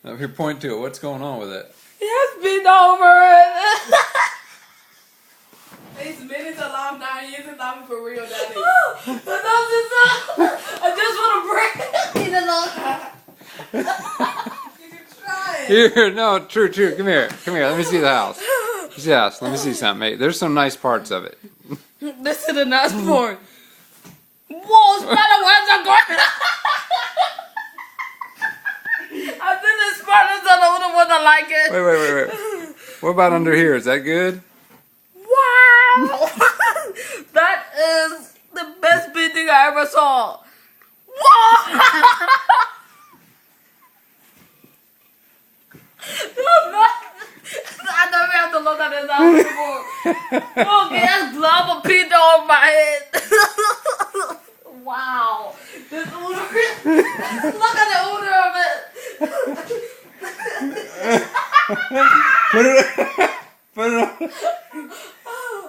Now, here, point to it. What's going on with it? He has been over it. It's minutes along now. He isn't laughing for real, Daddy. I just want to break. You can try it. Here, no, true. Come here. Let me see the house. Yes, let me see something, mate. There's some nice parts of it. This is the nice part. Whoa, spider webs are going. I think the spiders are the only one that like it. Wait. What about under here? Is that good? Wow! That is the best painting I ever saw. Wow! I never have to look at this house before. Look, it has blob of paint on my head. Wow. This odor. Look at the odor of it.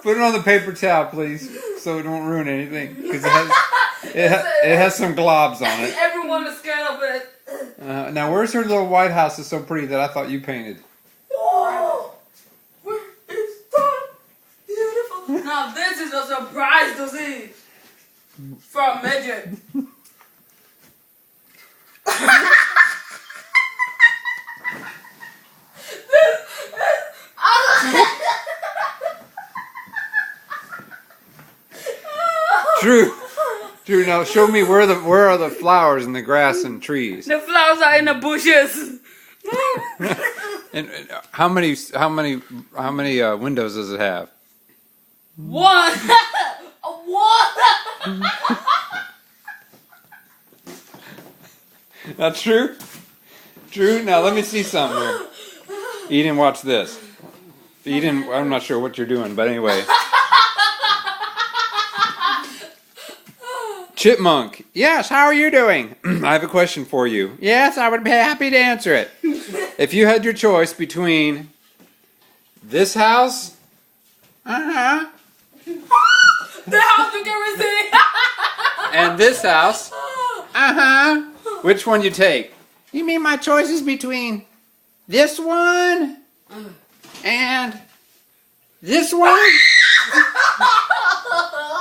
Put it on the paper towel, please, so it won't ruin anything. Because it has some globs on it. Everyone is scared of it. Now, where's her little White House that's so pretty that I thought you painted? Whoa! Where is that? Beautiful. Now this is a surprise to see from Midget. True. Now show me where are the flowers and the grass and trees. The flowers are in the bushes. And how many windows does it have? One. One. That's true. Now let me see something here. Eden, watch this. Eden, I'm not sure what you're doing, but anyway. Chipmunk, yes, how are you doing? I have a question for you. Yes, I would be happy to answer it. If you had your choice between this house, The house you can receive. and this house, which one you take? You mean my choice is between this one and this one?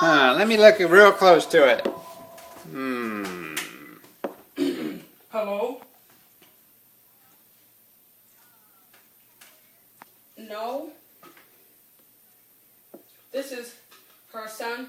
Let me look real close to it. Hello? No. This is her son.